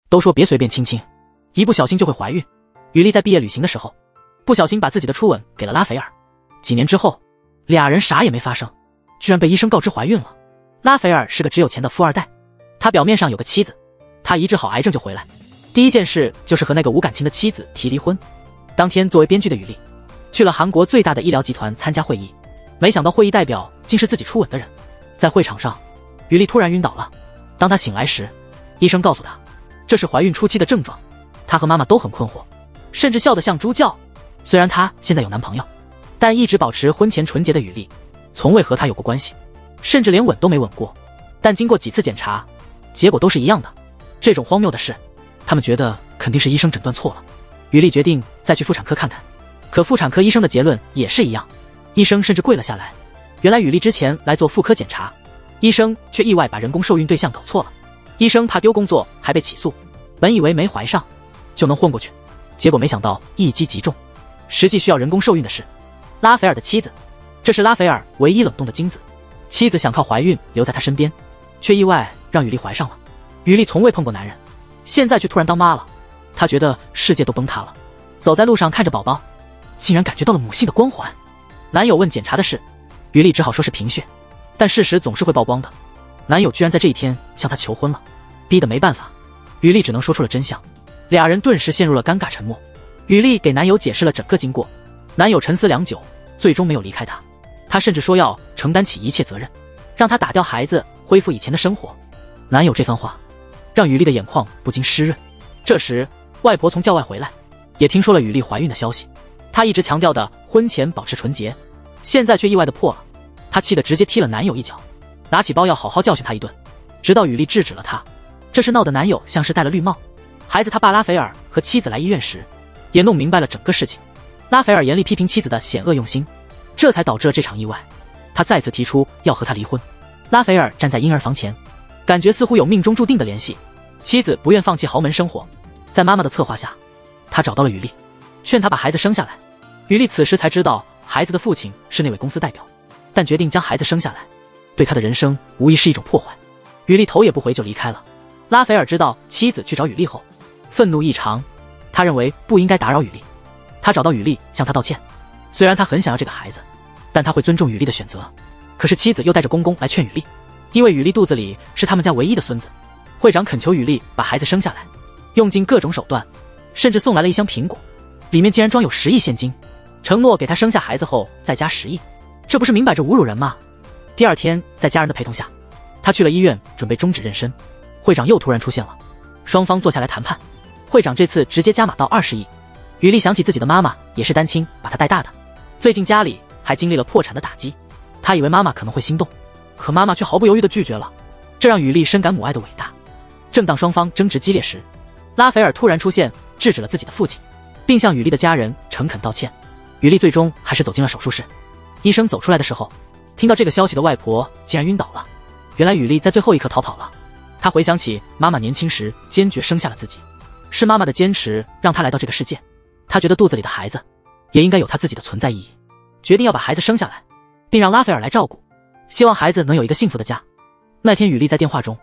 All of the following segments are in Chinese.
都说别随便亲亲，一不小心就会怀孕。雨莉在毕业旅行的时候，不小心把自己的初吻给了拉斐尔。几年之后，俩人啥也没发生，居然被医生告知怀孕了。拉斐尔是个只有钱的富二代，他表面上有个妻子，他医治好癌症就回来，第一件事就是和那个无感情的妻子提离婚。当天作为编剧的雨莉去了韩国最大的医疗集团参加会议，没想到会议代表竟是自己初吻的人。在会场上，雨莉突然晕倒了。当她醒来时，医生告诉她，这是怀孕初期的症状。她和妈妈都很困惑，甚至笑得像猪叫。虽然她现在有男朋友，但一直保持婚前纯洁的雨莉从未和他有过关系，甚至连吻都没吻过。但经过几次检查，结果都是一样的。这种荒谬的事，他们觉得肯定是医生诊断错了。雨莉决定再去妇产科看看，可妇产科医生的结论也是一样。医生甚至跪了下来。原来雨莉之前来做妇科检查，医生却意外把人工受孕对象搞错了。医生怕丢工作还被起诉，本以为没怀上就能混过去，结果没想到一击即中。实际需要人工受孕的是拉斐尔的妻子，这是拉斐尔唯一冷冻的精子。妻子想靠怀孕留在他身边，却意外让雨莉怀上了。雨莉从未碰过男人，现在却突然当妈了，她觉得世界都崩塌了。走在路上看着宝宝，竟然感觉到了母性的光环。男友问检查的事，雨莉只好说是贫血，但事实总是会曝光的。男友居然在这一天向她求婚了，逼得没办法，雨莉只能说出了真相。俩人顿时陷入了尴尬沉默。雨莉给男友解释了整个经过，男友沉思良久，最终没有离开她。他甚至说要承担起一切责任，让她打掉孩子，恢复以前的生活。男友这番话让雨莉的眼眶不禁湿润。这时外婆从教外回来，也听说了雨莉怀孕的消息。她一直强调的婚前保持纯洁，现在却意外的破了。她气得直接踢了男友一脚，拿起包要好好教训他一顿，直到雨莉制止了她。这事闹得男友像是戴了绿帽。孩子他爸拉斐尔和妻子来医院时，也弄明白了整个事情。拉斐尔严厉批评妻子的险恶用心，这才导致了这场意外。他再次提出要和他离婚。拉斐尔站在婴儿房前，感觉似乎有命中注定的联系。妻子不愿放弃豪门生活，在妈妈的策划下，他找到了雨莉，劝她把孩子生下来。雨莉此时才知道孩子的父亲是那位公司代表，但决定将孩子生下来，对他的人生无疑是一种破坏。雨莉头也不回就离开了。拉斐尔知道妻子去找雨莉后，愤怒异常，他认为不应该打扰雨莉。他找到雨莉向她道歉，虽然他很想要这个孩子，但他会尊重雨莉的选择。可是妻子又带着公公来劝雨莉，因为雨莉肚子里是他们家唯一的孙子。会长恳求雨莉把孩子生下来，用尽各种手段，甚至送来了一箱苹果，里面竟然装有10亿现金，承诺给他生下孩子后再加10亿，这不是明摆着侮辱人吗？第二天，在家人的陪同下，他去了医院准备终止妊娠。会长又突然出现了，双方坐下来谈判。会长这次直接加码到20亿。雨莉想起自己的妈妈也是单亲把她带大的，最近家里还经历了破产的打击，她以为妈妈可能会心动，可妈妈却毫不犹豫地拒绝了，这让雨莉深感母爱的伟大。正当双方争执激烈时，拉斐尔突然出现，制止了自己的父亲，并向雨莉的家人诚恳道歉。雨莉最终还是走进了手术室。医生走出来的时候，听到这个消息的外婆竟然晕倒了。原来雨莉在最后一刻逃跑了。她回想起妈妈年轻时坚决生下了自己，是妈妈的坚持让她来到这个世界。她觉得肚子里的孩子也应该有她自己的存在意义，决定要把孩子生下来，并让拉斐尔来照顾，希望孩子能有一个幸福的家。那天雨莉在电话中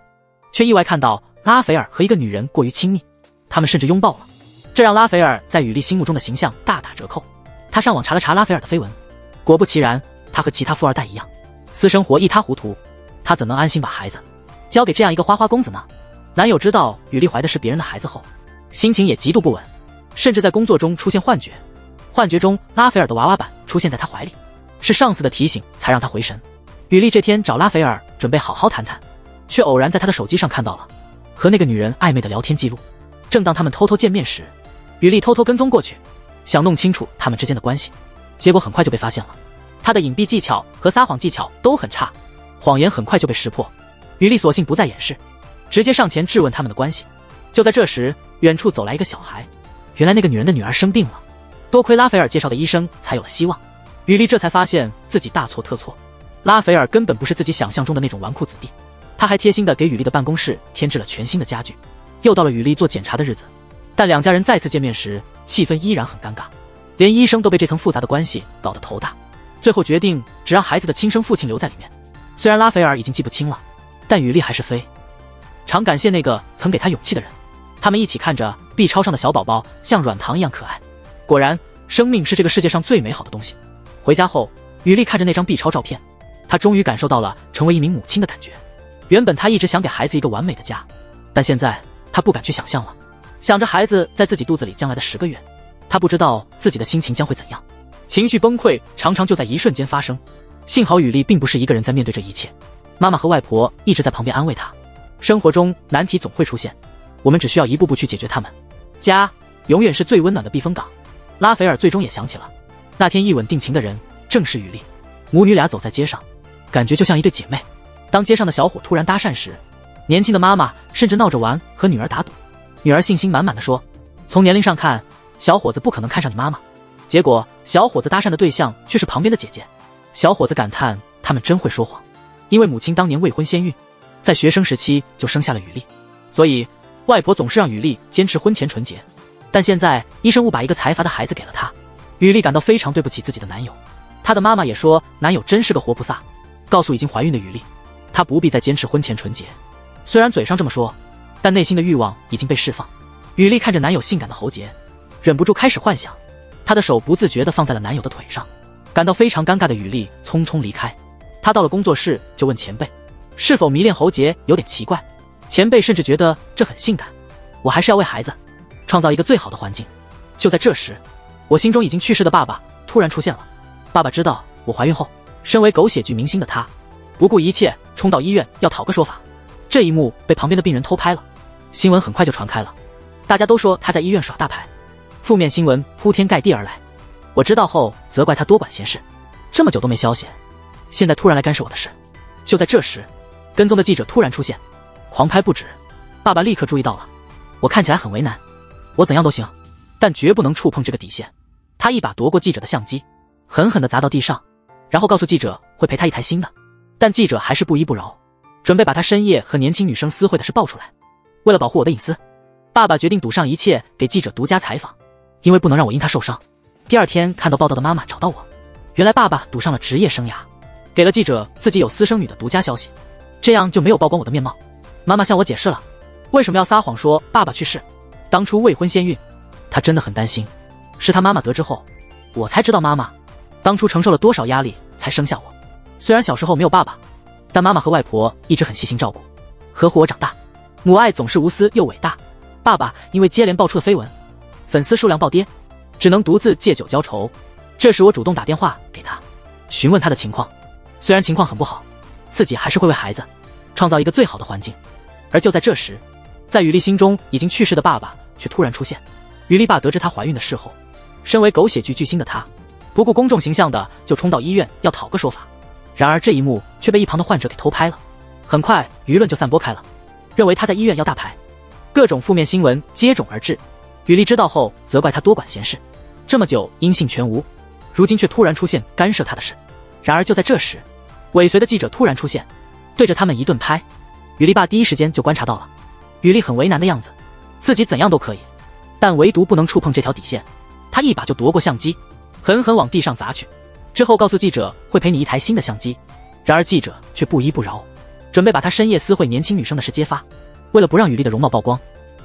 却意外看到拉斐尔和一个女人过于亲密，他们甚至拥抱了，这让拉斐尔在雨莉心目中的形象大打折扣。他上网查了查拉斐尔的绯闻，果不其然，他和其他富二代一样，私生活一塌糊涂。他怎能安心把孩子交给这样一个花花公子呢？男友知道雨莉怀的是别人的孩子后，心情也极度不稳，甚至在工作中出现幻觉。幻觉中，拉斐尔的娃娃板出现在他怀里，是上司的提醒才让他回神。雨莉这天找拉斐尔准备好好谈谈，却偶然在他的手机上看到了和那个女人暧昧的聊天记录。正当他们偷偷见面时，雨莉偷偷跟踪过去，想弄清楚他们之间的关系，结果很快就被发现了。他的隐蔽技巧和撒谎技巧都很差，谎言很快就被识破。雨莉索性不再掩饰，直接上前质问他们的关系。就在这时，远处走来一个小孩，原来那个女人的女儿生病了，多亏拉斐尔介绍的医生才有了希望。雨莉这才发现自己大错特错，拉斐尔根本不是自己想象中的那种纨绔子弟，他还贴心地给雨莉的办公室添置了全新的家具。又到了雨莉做检查的日子，但两家人再次见面时，气氛依然很尴尬，连医生都被这层复杂的关系搞得头大。最后决定只让孩子的亲生父亲留在里面。虽然拉斐尔已经记不清了，但雨莉还是非常感谢那个曾给他勇气的人。他们一起看着 B 超上的小宝宝像软糖一样可爱。果然，生命是这个世界上最美好的东西。回家后，雨莉看着那张 B 超照片，她终于感受到了成为一名母亲的感觉。原本她一直想给孩子一个完美的家，但现在她不敢去想象了。想着孩子在自己肚子里将来的10个月，她不知道自己的心情将会怎样。情绪崩溃常常就在一瞬间发生。幸好雨莉并不是一个人在面对这一切，妈妈和外婆一直在旁边安慰她。生活中难题总会出现，我们只需要一步步去解决它们。家永远是最温暖的避风港。拉斐尔最终也想起了，那天一吻定情的人正是雨莉。母女俩走在街上，感觉就像一对姐妹。当街上的小伙突然搭讪时，年轻的妈妈甚至闹着玩和女儿打赌。女儿信心满满地说，从年龄上看，小伙子不可能看上你妈妈。结果小伙子搭讪的对象却是旁边的姐姐。小伙子感叹他们真会说谎，因为母亲当年未婚先孕，在学生时期就生下了雨莉，所以外婆总是让雨莉坚持婚前纯洁。但现在医生误把一个财阀的孩子给了她，雨莉感到非常对不起自己的男友。她的妈妈也说男友真是个活菩萨，告诉已经怀孕的雨莉，她不必再坚持婚前纯洁。虽然嘴上这么说，但内心的欲望已经被释放。雨莉看着男友性感的喉结，忍不住开始幻想，她的手不自觉地放在了男友的腿上。感到非常尴尬的雨莉匆匆离开。她到了工作室就问前辈，是否迷恋喉结有点奇怪。前辈甚至觉得这很性感。我还是要为孩子创造一个最好的环境。就在这时，我心中已经去世的爸爸突然出现了。爸爸知道我怀孕后，身为狗血剧明星的他不顾一切冲到医院要讨个说法。这一幕被旁边的病人偷拍了，新闻很快就传开了。大家都说他在医院耍大牌，负面新闻铺天盖地而来。我知道后责怪他多管闲事，这么久都没消息，现在突然来干涉我的事。就在这时，跟踪的记者突然出现，狂拍不止。爸爸立刻注意到了，我看起来很为难，我怎样都行，但绝不能触碰这个底线。他一把夺过记者的相机，狠狠地砸到地上，然后告诉记者会赔他一台新的。但记者还是不依不饶，准备把他深夜和年轻女生私会的事爆出来。为了保护我的隐私，爸爸决定赌上一切给记者独家采访，因为不能让我因他受伤。第二天看到报道的妈妈找到我，原来爸爸赌上了职业生涯，给了记者自己有私生女的独家消息，这样就没有曝光我的面貌。妈妈向我解释了为什么要撒谎说爸爸去世，当初未婚先孕，她真的很担心。是她妈妈得知后，我才知道妈妈当初承受了多少压力才生下我。虽然小时候没有爸爸，但妈妈和外婆一直很细心照顾，呵护我长大。母爱总是无私又伟大。爸爸因为接连爆出的绯闻，粉丝数量暴跌，只能独自借酒浇愁。这时我主动打电话给他，询问他的情况。虽然情况很不好，自己还是会为孩子创造一个最好的环境。而就在这时，在雨莉心中已经去世的爸爸却突然出现。雨莉爸得知她怀孕的事后，身为狗血剧巨星的他，不顾公众形象的就冲到医院要讨个说法。然而这一幕却被一旁的患者给偷拍了，很快舆论就散播开了，认为他在医院要大牌，各种负面新闻接踵而至。雨莉知道后责怪他多管闲事，这么久音信全无，如今却突然出现干涉他的事。然而就在这时，尾随的记者突然出现，对着他们一顿拍。雨莉爸第一时间就观察到了雨莉很为难的样子，自己怎样都可以，但唯独不能触碰这条底线。他一把就夺过相机，狠狠往地上砸去，之后告诉记者会赔你一台新的相机。然而记者却不依不饶，准备把他深夜私会年轻女生的事揭发。为了不让雨莉的容貌曝光，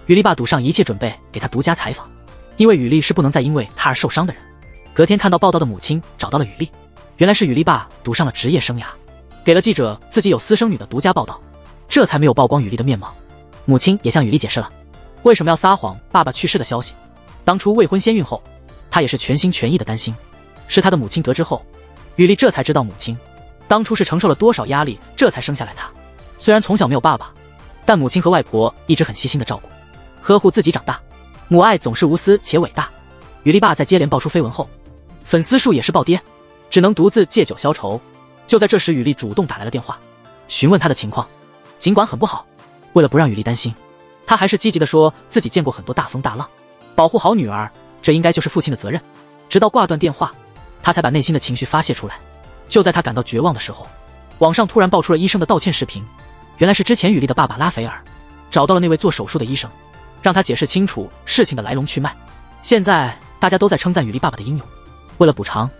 雨莉爸赌上一切准备给她独家采访，因为雨莉是不能再因为他而受伤的人。隔天看到报道的母亲找到了雨莉，原来是雨莉爸赌上了职业生涯，给了记者自己有私生女的独家报道，这才没有曝光雨莉的面貌。母亲也向雨莉解释了为什么要撒谎爸爸去世的消息。当初未婚先孕后，她也是全心全意的担心。是她的母亲得知后，雨莉这才知道母亲当初是承受了多少压力，这才生下来她。虽然从小没有爸爸，但母亲和外婆一直很细心的照顾呵护自己长大。母爱总是无私且伟大。雨莉爸在接连爆出绯闻后，粉丝数也是暴跌，只能独自借酒消愁。就在这时，雨莉主动打来了电话，询问她的情况。尽管很不好，为了不让雨莉担心，她还是积极的说自己见过很多大风大浪，保护好女儿，这应该就是父亲的责任。直到挂断电话，她才把内心的情绪发泄出来。就在她感到绝望的时候，网上突然爆出了医生的道歉视频。原来是之前雨莉的爸爸拉斐尔找到了那位做手术的医生，让他解释清楚事情的来龙去脉。现在大家都在称赞雨莉爸爸的英勇。为了补偿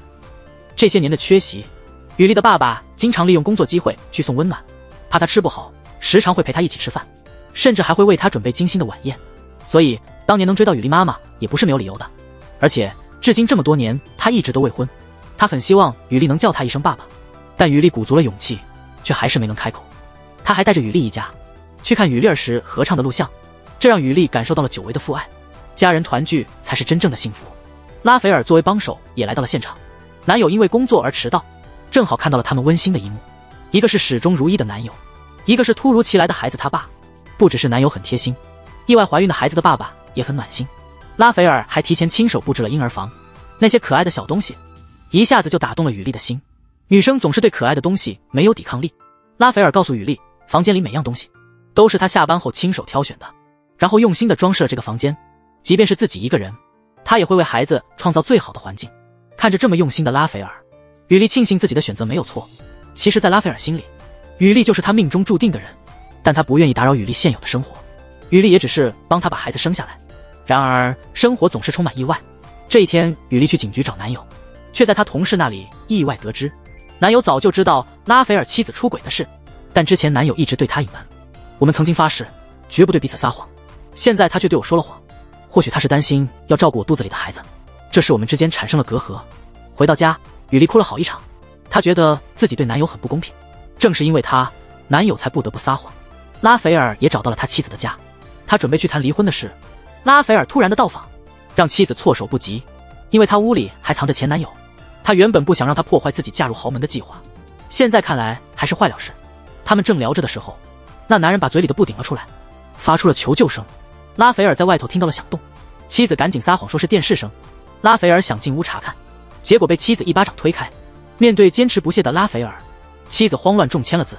这些年的缺席，雨莉的爸爸经常利用工作机会去送温暖，怕她吃不好，时常会陪她一起吃饭，甚至还会为她准备精心的晚宴。所以当年能追到雨莉妈妈也不是没有理由的。而且至今这么多年，他一直都未婚，他很希望雨莉能叫他一声爸爸，但雨莉鼓足了勇气，却还是没能开口。他还带着雨莉一家去看雨莉儿时合唱的录像，这让雨莉感受到了久违的父爱，家人团聚才是真正的幸福。拉斐尔作为帮手也来到了现场，男友因为工作而迟到，正好看到了他们温馨的一幕，一个是始终如一的男友，一个是突如其来的孩子他爸。不只是男友很贴心，意外怀孕的孩子的爸爸也很暖心。拉斐尔还提前亲手布置了婴儿房，那些可爱的小东西一下子就打动了雨莉的心。女生总是对可爱的东西没有抵抗力。拉斐尔告诉雨莉，房间里每样东西都是他下班后亲手挑选的，然后用心地装饰了这个房间，即便是自己一个人，他也会为孩子创造最好的环境。看着这么用心的拉斐尔，雨莉庆幸自己的选择没有错。其实在拉斐尔心里，雨莉就是他命中注定的人，但他不愿意打扰雨莉现有的生活，雨莉也只是帮他把孩子生下来。然而生活总是充满意外，这一天雨莉去警局找男友，却在他同事那里意外得知，男友早就知道拉斐尔妻子出轨的事，但之前男友一直对他隐瞒。我们曾经发誓绝不对彼此撒谎，现在他却对我说了谎，或许他是担心要照顾我肚子里的孩子，这使我们之间产生了隔阂。回到家，雨莉哭了好一场，她觉得自己对男友很不公平，正是因为她，男友才不得不撒谎。拉斐尔也找到了他妻子的家，他准备去谈离婚的事。拉斐尔突然的到访让妻子措手不及，因为他屋里还藏着前男友，他原本不想让他破坏自己嫁入豪门的计划，现在看来还是坏了事。他们正聊着的时候，那男人把嘴里的布顶了出来，发出了求救声。拉斐尔在外头听到了响动，妻子赶紧撒谎说是电视声。拉斐尔想进屋查看，结果被妻子一巴掌推开。面对坚持不懈的拉斐尔，妻子慌乱中签了字。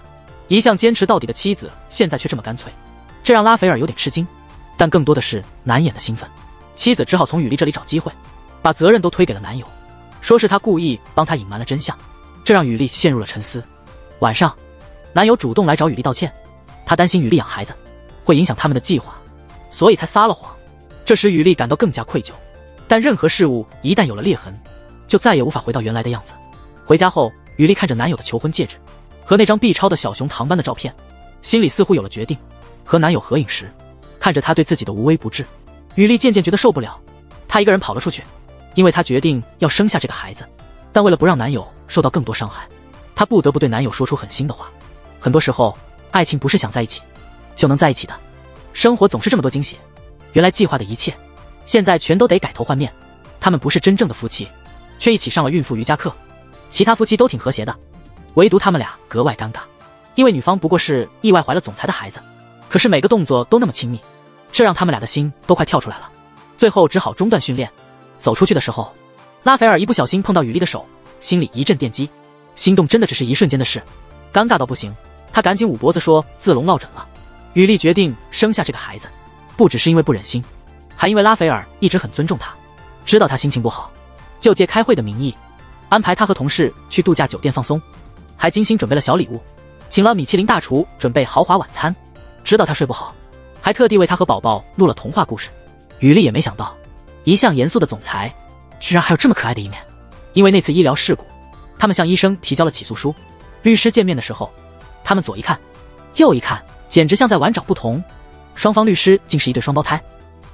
一向坚持到底的妻子现在却这么干脆，这让拉斐尔有点吃惊，但更多的是难掩的兴奋。妻子只好从雨莉这里找机会，把责任都推给了男友，说是他故意帮他隐瞒了真相，这让雨莉陷入了沉思。晚上，男友主动来找雨莉道歉，他担心雨莉养孩子会影响他们的计划，所以才撒了谎。这使雨莉感到更加愧疚，但任何事物一旦有了裂痕，就再也无法回到原来的样子。回家后，雨莉看着男友的求婚戒指和那张 B 超的小熊糖般的照片，心里似乎有了决定。和男友合影时，看着他对自己的无微不至，雨莉渐渐觉得受不了，她一个人跑了出去，因为她决定要生下这个孩子。但为了不让男友受到更多伤害，她不得不对男友说出狠心的话。很多时候，爱情不是想在一起就能在一起的，生活总是这么多惊喜。原来计划的一切，现在全都得改头换面。他们不是真正的夫妻，却一起上了孕妇瑜伽课。其他夫妻都挺和谐的，唯独他们俩格外尴尬，因为女方不过是意外怀了总裁的孩子，可是每个动作都那么亲密，这让他们俩的心都快跳出来了。最后只好中断训练。走出去的时候，拉斐尔一不小心碰到雨莉的手，心里一阵电击，心动真的只是一瞬间的事，尴尬到不行，他赶紧捂脖子说自聋落枕了。雨莉决定生下这个孩子，不只是因为不忍心，还因为拉斐尔一直很尊重他，知道他心情不好，就借开会的名义安排他和同事去度假酒店放松，还精心准备了小礼物，请了米其林大厨准备豪华晚餐。知道他睡不好，还特地为他和宝宝录了童话故事。雨莉也没想到，一向严肃的总裁居然还有这么可爱的一面。因为那次医疗事故，他们向医生提交了起诉书。律师见面的时候，他们左一看右一看，简直像在玩找不同。双方律师竟是一对双胞胎，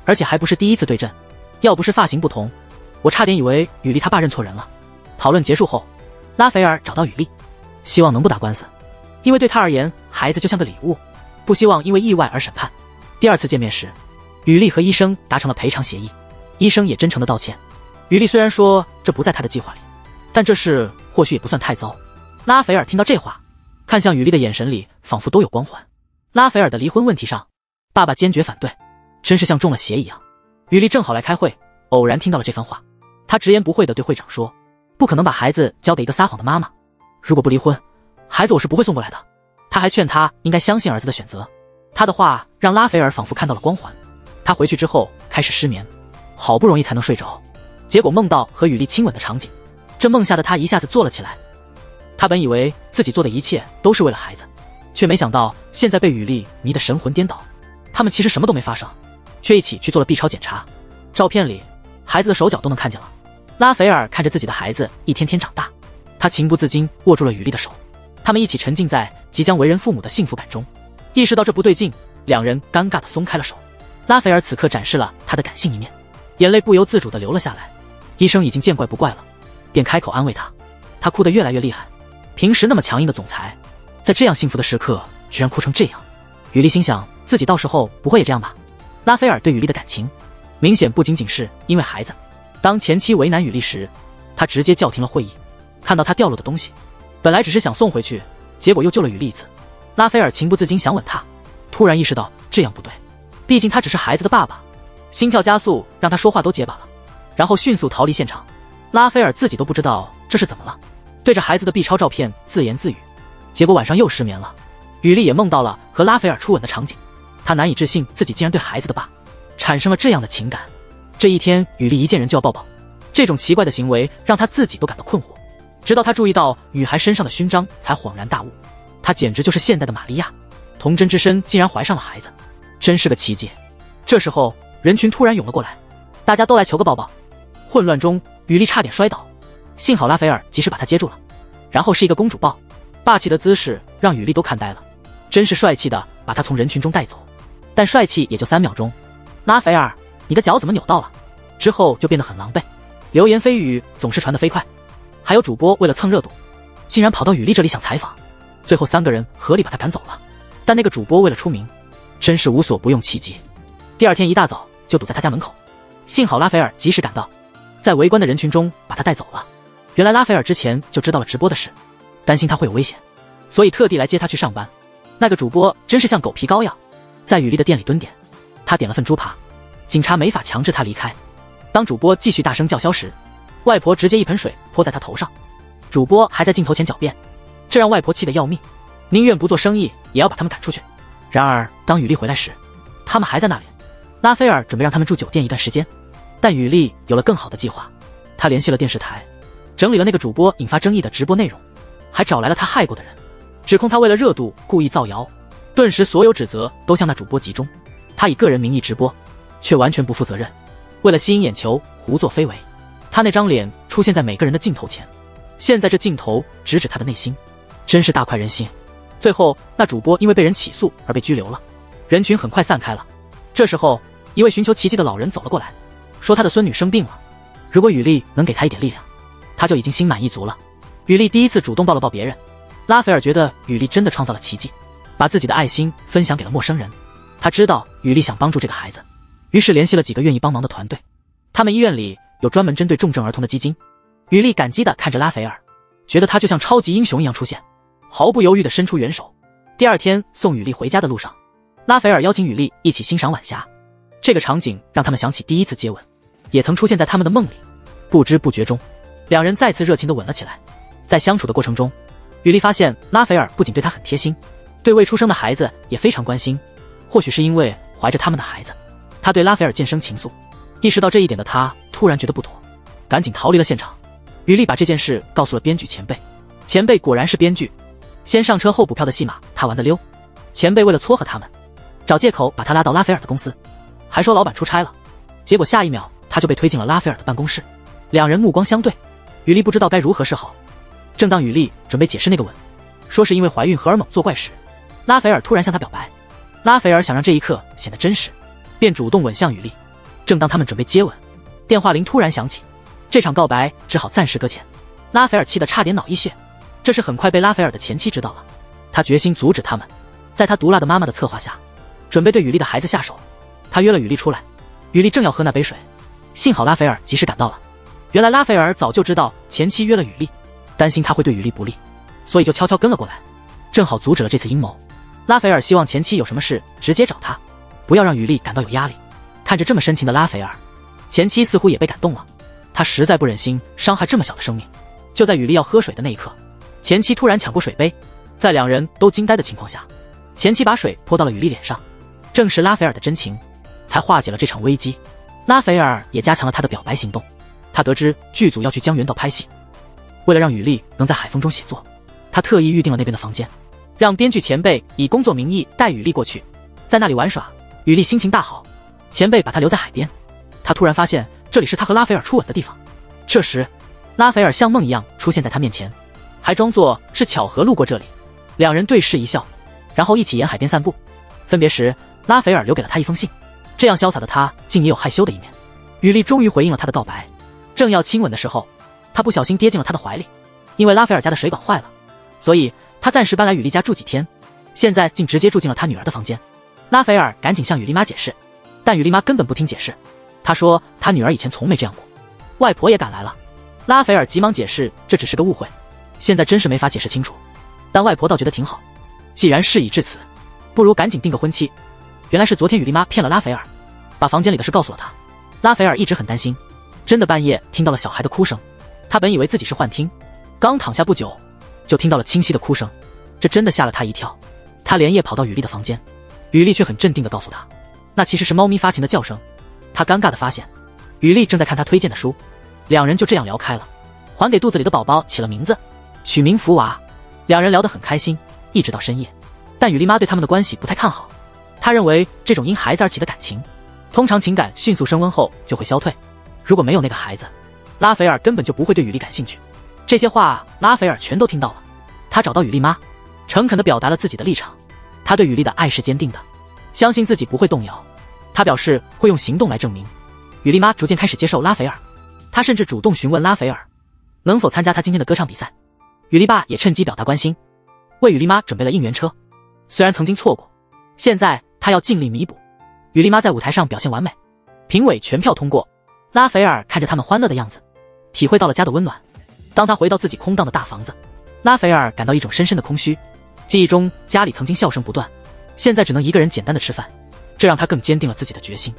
而且还不是第一次对阵。要不是发型不同，我差点以为雨莉他爸认错人了。讨论结束后，拉斐尔找到雨莉，希望能不打官司，因为对他而言，孩子就像个礼物，不希望因为意外而审判。第二次见面时，雨莉和医生达成了赔偿协议，医生也真诚的道歉。雨莉虽然说这不在他的计划里，但这事或许也不算太糟。拉斐尔听到这话，看向雨莉的眼神里仿佛都有光环。拉斐尔的离婚问题上，爸爸坚决反对，真是像中了邪一样。雨莉正好来开会，偶然听到了这番话，她直言不讳地对会长说，不可能把孩子交给一个撒谎的妈妈，如果不离婚，孩子我是不会送过来的。他还劝他应该相信儿子的选择。他的话让拉斐尔仿佛看到了光环。他回去之后开始失眠，好不容易才能睡着，结果梦到和雨莉亲吻的场景，这梦下的他一下子坐了起来。他本以为自己做的一切都是为了孩子，却没想到现在被雨莉迷得神魂颠倒。他们其实什么都没发生，却一起去做了 B 超检查。照片里孩子的手脚都能看见了。拉斐尔看着自己的孩子一天天长大，他情不自禁握住了雨莉的手，他们一起沉浸在即将为人父母的幸福感中。意识到这不对劲，两人尴尬地松开了手。拉斐尔此刻展示了他的感性一面，眼泪不由自主地流了下来。医生已经见怪不怪了，便开口安慰他。他哭得越来越厉害，平时那么强硬的总裁，在这样幸福的时刻居然哭成这样。雨莉心想，自己到时候不会也这样吧。拉斐尔对雨莉的感情明显不仅仅是因为孩子。当前妻为难雨莉时，他直接叫停了会议。看到他掉落的东西，本来只是想送回去，结果又救了雨莉一次。拉斐尔情不自禁想吻她，突然意识到这样不对，毕竟他只是孩子的爸爸。心跳加速让他说话都结巴了，然后迅速逃离现场。拉斐尔自己都不知道这是怎么了，对着孩子的 B 超照片自言自语，结果晚上又失眠了。雨莉也梦到了和拉斐尔初吻的场景，她难以置信自己竟然对孩子的爸产生了这样的情感。这一天，雨莉一见人就要抱抱，这种奇怪的行为让她自己都感到困惑。直到她注意到女孩身上的勋章，才恍然大悟，她简直就是现代的玛利亚，童真之身竟然怀上了孩子，真是个奇迹。这时候，人群突然涌了过来，大家都来求个抱抱。混乱中，雨莉差点摔倒，幸好拉斐尔及时把她接住了，然后是一个公主抱，霸气的姿势让雨莉都看呆了，真是帅气的把她从人群中带走。但帅气也就3秒钟，拉斐尔，你的脚怎么扭到了？之后就变得很狼狈，流言蜚语总是传得飞快，还有主播为了蹭热度，竟然跑到雨莉这里想采访，最后3个人合力把她赶走了。但那个主播为了出名，真是无所不用其极。第二天一大早就堵在他家门口，幸好拉斐尔及时赶到，在围观的人群中把他带走了。原来拉斐尔之前就知道了直播的事，担心他会有危险，所以特地来接他去上班。那个主播真是像狗皮膏药，在雨莉的店里蹲点，他点了份猪扒，警察没法强制他离开。当主播继续大声叫嚣时，外婆直接一盆水泼在他头上，主播还在镜头前狡辩，这让外婆气得要命，宁愿不做生意也要把他们赶出去。然而当雨莉回来时，他们还在那里。拉斐尔准备让他们住酒店一段时间，但雨莉有了更好的计划。她联系了电视台，整理了那个主播引发争议的直播内容，还找来了他害过的人，指控他为了热度故意造谣。顿时所有指责都向那主播集中，他以个人名义直播，却完全不负责任，为了吸引眼球胡作非为。他那张脸出现在每个人的镜头前，现在这镜头直指他的内心，真是大快人心。最后那主播因为被人起诉而被拘留了，人群很快散开了。这时候一位寻求奇迹的老人走了过来，说他的孙女生病了，如果雨莉能给他一点力量，他就已经心满意足了。雨莉第一次主动抱了抱别人，拉斐尔觉得雨莉真的创造了奇迹，把自己的爱心分享给了陌生人。他知道雨莉想帮助这个孩子，于是联系了几个愿意帮忙的团队，他们医院里有专门针对重症儿童的基金。雨莉感激地看着拉斐尔，觉得他就像超级英雄一样出现，毫不犹豫地伸出援手。第二天送雨莉回家的路上，拉斐尔邀请雨莉一起欣赏晚霞，这个场景让他们想起第一次接吻，也曾出现在他们的梦里。不知不觉中，两人再次热情地吻了起来。在相处的过程中，雨莉发现拉斐尔不仅对她很贴心，对未出生的孩子也非常关心。或许是因为怀着他们的孩子，他对拉斐尔渐生情愫。意识到这一点的他突然觉得不妥，赶紧逃离了现场。雨莉把这件事告诉了编剧前辈，前辈果然是编剧，先上车后补票的戏码他玩得溜。前辈为了撮合他们，找借口把他拉到拉斐尔的公司，还说老板出差了，结果下一秒他就被推进了拉斐尔的办公室。两人目光相对，雨莉不知道该如何是好。正当雨莉准备解释那个吻，说是因为怀孕荷尔蒙作怪时，拉斐尔突然向她表白。拉斐尔想让这一刻显得真实，便主动吻向雨莉。正当他们准备接吻，电话铃突然响起，这场告白只好暂时搁浅。拉斐尔气得差点脑溢血，这事很快被拉斐尔的前妻知道了，他决心阻止他们。在他毒辣的妈妈的策划下，准备对雨莉的孩子下手。他约了雨莉出来，雨莉正要喝那杯水，幸好拉斐尔及时赶到了。原来拉斐尔早就知道前妻约了雨莉，担心她会对雨莉不利，所以就悄悄跟了过来，正好阻止了这次阴谋。拉斐尔希望前妻有什么事直接找他，不要让雨莉感到有压力。看着这么深情的拉斐尔，前妻似乎也被感动了，他实在不忍心伤害这么小的生命。就在雨莉要喝水的那一刻，前妻突然抢过水杯，在两人都惊呆的情况下，前妻把水泼到了雨莉脸上。正是拉斐尔的真情才化解了这场危机。拉斐尔也加强了他的表白行动。他得知剧组要去江原道拍戏，为了让雨莉能在海风中写作，他特意预定了那边的房间，让编剧前辈以工作名义带雨莉过去，在那里玩耍。雨莉心情大好，前辈把她留在海边。他突然发现这里是他和拉斐尔初吻的地方。这时拉斐尔像梦一样出现在他面前，还装作是巧合路过这里。两人对视一笑，然后一起沿海边散步。分别时，拉斐尔留给了他一封信，这样潇洒的他，竟也有害羞的一面。雨莉终于回应了他的告白，正要亲吻的时候，他不小心跌进了他的怀里。因为拉斐尔家的水管坏了，所以他暂时搬来雨莉家住几天，现在竟直接住进了他女儿的房间。拉斐尔赶紧向雨莉妈解释，但雨莉妈根本不听解释，她说她女儿以前从没这样过。外婆也赶来了，拉斐尔急忙解释这只是个误会，现在真是没法解释清楚。但外婆倒觉得挺好，既然事已至此，不如赶紧定个婚期。原来是昨天雨莉妈骗了拉斐尔，把房间里的事告诉了他。拉斐尔一直很担心，真的半夜听到了小孩的哭声，他本以为自己是幻听，刚躺下不久就听到了清晰的哭声，这真的吓了他一跳。他连夜跑到雨莉的房间，雨莉却很镇定地告诉他，那其实是猫咪发情的叫声。他尴尬地发现雨莉正在看他推荐的书，两人就这样聊开了，还给肚子里的宝宝起了名字，取名福娃。两人聊得很开心，一直到深夜。但雨莉妈对他们的关系不太看好，她认为这种因孩子而起的感情，通常情感迅速升温后就会消退，如果没有那个孩子，拉斐尔根本就不会对雨莉感兴趣。这些话拉斐尔全都听到了，他找到雨莉妈，诚恳地表达了自己的立场。他对雨莉的爱是坚定的，相信自己不会动摇。他表示会用行动来证明。雨莉妈逐渐开始接受拉斐尔，他甚至主动询问拉斐尔能否参加他今天的歌唱比赛。雨莉爸也趁机表达关心，为雨莉妈准备了应援车。虽然曾经错过，现在他要尽力弥补。雨莉妈在舞台上表现完美，评委全票通过。拉斐尔看着他们欢乐的样子，体会到了家的温暖。当他回到自己空荡的大房子，拉斐尔感到一种深深的空虚。记忆中家里曾经笑声不断，现在只能一个人简单的吃饭，这让他更坚定了自己的决心。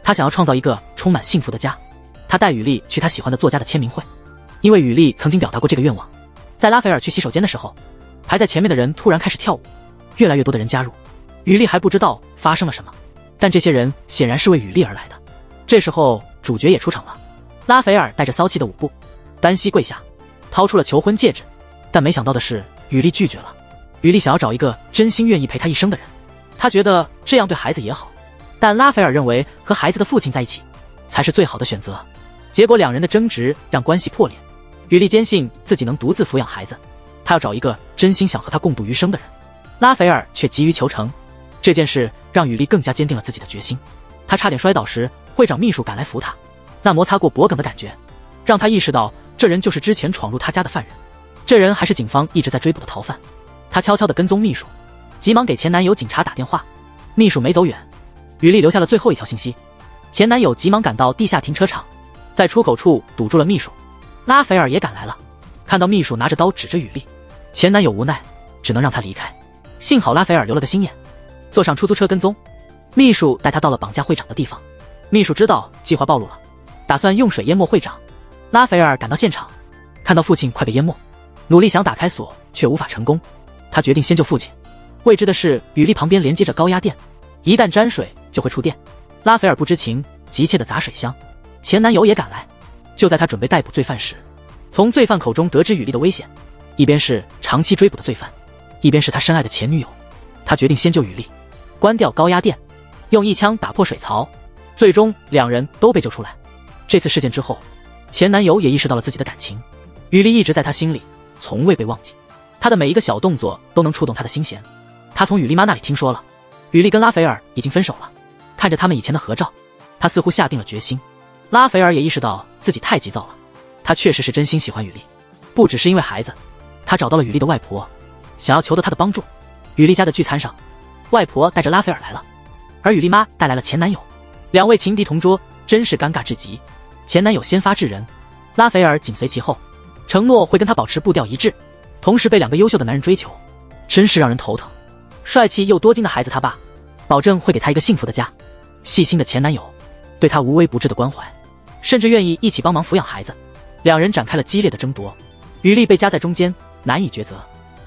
他想要创造一个充满幸福的家。他带雨莉去他喜欢的作家的签名会，因为雨莉曾经表达过这个愿望。在拉斐尔去洗手间的时候，排在前面的人突然开始跳舞，越来越多的人加入。雨莉还不知道发生了什么，但这些人显然是为雨莉而来的。这时候主角也出场了，拉斐尔带着骚气的舞步，单膝跪下，掏出了求婚戒指。但没想到的是，雨莉拒绝了。雨莉想要找一个真心愿意陪她一生的人，她觉得这样对孩子也好，但拉斐尔认为和孩子的父亲在一起才是最好的选择。结果两人的争执让关系破裂。雨莉坚信自己能独自抚养孩子，她要找一个真心想和她共度余生的人。拉斐尔却急于求成，这件事让雨莉更加坚定了自己的决心。她差点摔倒时，会长秘书赶来扶她，那摩擦过脖梗的感觉让她意识到这人就是之前闯入她家的犯人，这人还是警方一直在追捕的逃犯。她悄悄地跟踪秘书，急忙给前男友警察打电话。秘书没走远，雨莉留下了最后一条信息。前男友急忙赶到地下停车场，在出口处堵住了秘书。拉斐尔也赶来了，看到秘书拿着刀指着雨莉，前男友无奈只能让他离开。幸好拉斐尔留了个心眼，坐上出租车跟踪秘书，带他到了绑架会长的地方。秘书知道计划暴露了，打算用水淹没会长。拉斐尔赶到现场，看到父亲快被淹没，努力想打开锁却无法成功。他决定先救父亲。未知的是，雨莉旁边连接着高压电，一旦沾水就会触电。拉斐尔不知情，急切地砸水箱。前男友也赶来，就在他准备逮捕罪犯时，从罪犯口中得知雨莉的危险，一边是长期追捕的罪犯，一边是他深爱的前女友。他决定先救雨莉，关掉高压电，用一枪打破水槽。最终两人都被救出来。这次事件之后，前男友也意识到了自己的感情，雨莉一直在他心里，从未被忘记。他的每一个小动作都能触动他的心弦。他从雨莉妈那里听说了，雨莉跟拉斐尔已经分手了。看着他们以前的合照，他似乎下定了决心。拉斐尔也意识到自己太急躁了，他确实是真心喜欢雨莉，不只是因为孩子。他找到了雨莉的外婆，想要求得她的帮助。雨莉家的聚餐上，外婆带着拉斐尔来了，而雨莉妈带来了前男友，两位情敌同桌，真是尴尬至极。前男友先发制人，拉斐尔紧随其后，承诺会跟他保持步调一致，同时被两个优秀的男人追求，真是让人头疼。帅气又多金的孩子他爸，保证会给他一个幸福的家。细心的前男友，对他无微不至的关怀，甚至愿意一起帮忙抚养孩子。两人展开了激烈的争夺，雨莉被夹在中间，难以抉择。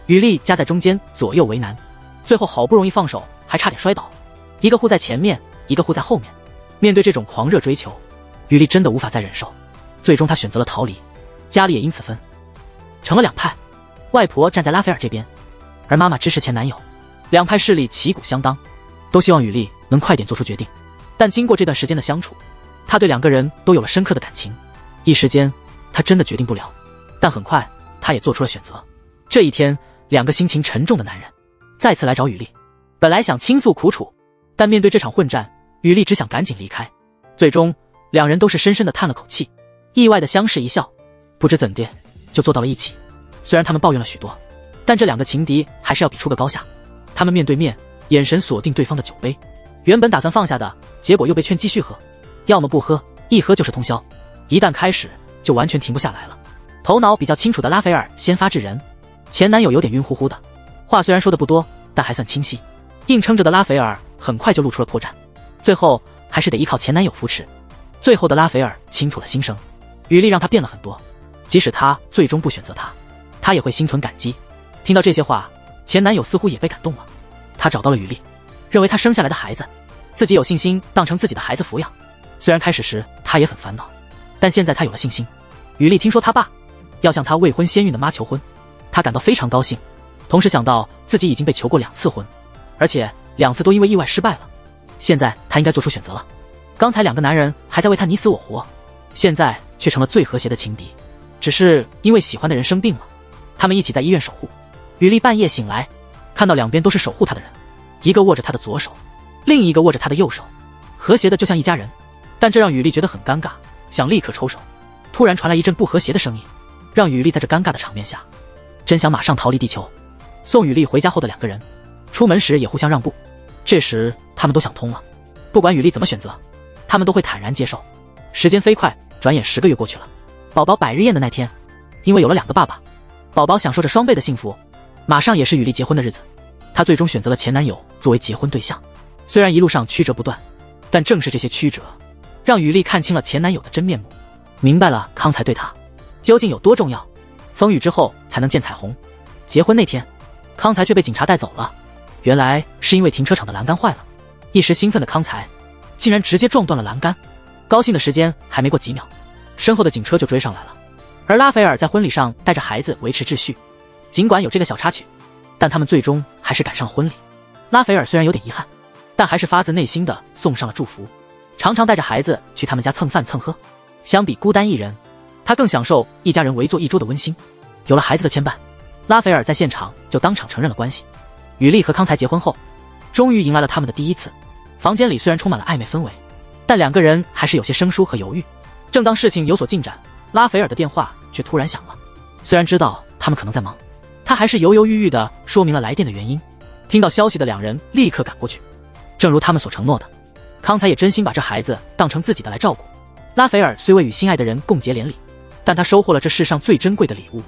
雨莉夹在中间，左右为难，最后好不容易放手，还差点摔倒。一个护在前面，一个护在后面。面对这种狂热追求，雨莉真的无法再忍受，最终她选择了逃离，家里也因此分成了两派。外婆站在拉斐尔这边，而妈妈支持前男友。两派势力旗鼓相当，都希望雨莉能快点做出决定。但经过这段时间的相处，她对两个人都有了深刻的感情。一时间，她真的决定不了。但很快，她也做出了选择。这一天，两个心情沉重的男人再次来找雨莉，本来想倾诉苦楚，但面对这场混战，雨莉只想赶紧离开。最终，两人都是深深的叹了口气，意外的相视一笑，不知怎的就坐到了一起。虽然他们抱怨了许多，但这两个情敌还是要比出个高下。他们面对面，眼神锁定对方的酒杯，原本打算放下的，结果又被劝继续喝，要么不喝，一喝就是通宵，一旦开始就完全停不下来了。头脑比较清楚的拉斐尔先发制人，前男友有点晕乎乎的，话虽然说的不多，但还算清晰。硬撑着的拉斐尔很快就露出了破绽，最后还是得依靠前男友扶持。最后的拉斐尔倾吐了心声，雨莉让他变了很多，即使他最终不选择他也会心存感激。听到这些话，前男友似乎也被感动了。他找到了雨莉，认为她生下来的孩子，自己有信心当成自己的孩子抚养。虽然开始时他也很烦恼，但现在他有了信心。雨莉听说他爸要向他未婚先孕的妈求婚，他感到非常高兴，同时想到自己已经被求过2次婚，而且2次都因为意外失败了。现在他应该做出选择了。刚才2个男人还在为他你死我活，现在却成了最和谐的情敌。只是因为喜欢的人生病了，他们一起在医院守护。雨莉半夜醒来，看到两边都是守护她的人，一个握着她的左手，另一个握着她的右手，和谐的就像一家人。但这让雨莉觉得很尴尬，想立刻抽手。突然传来一阵不和谐的声音，让雨莉在这尴尬的场面下，真想马上逃离地球。送雨莉回家后的2个人，出门时也互相让步。这时他们都想通了，不管雨莉怎么选择，他们都会坦然接受。时间飞快，转眼10个月过去了。宝宝百日宴的那天，因为有了2个爸爸，宝宝享受着双倍的幸福。马上也是雨莉结婚的日子，她最终选择了前男友作为结婚对象。虽然一路上曲折不断，但正是这些曲折，让雨莉看清了前男友的真面目，明白了康才对她究竟有多重要。风雨之后才能见彩虹。结婚那天，康才却被警察带走了，原来是因为停车场的栏杆坏了。一时兴奋的康才竟然直接撞断了栏杆，高兴的时间还没过几秒，身后的警车就追上来了。而拉斐尔在婚礼上带着孩子维持秩序，尽管有这个小插曲，但他们最终还是赶上了婚礼。拉斐尔虽然有点遗憾，但还是发自内心的送上了祝福，常常带着孩子去他们家蹭饭蹭喝。相比孤单一人，他更享受一家人围坐一桌的温馨。有了孩子的牵绊，拉斐尔在现场就当场承认了关系。雨莉和康才结婚后，终于迎来了他们的第一次。房间里虽然充满了暧昧氛围，但2个人还是有些生疏和犹豫。正当事情有所进展，拉斐尔的电话却突然响了。虽然知道他们可能在忙，他还是犹犹豫豫地说明了来电的原因。听到消息的2人立刻赶过去，正如他们所承诺的，康才也真心把这孩子当成自己的来照顾。拉斐尔虽未与心爱的人共结连理，但他收获了这世上最珍贵的礼物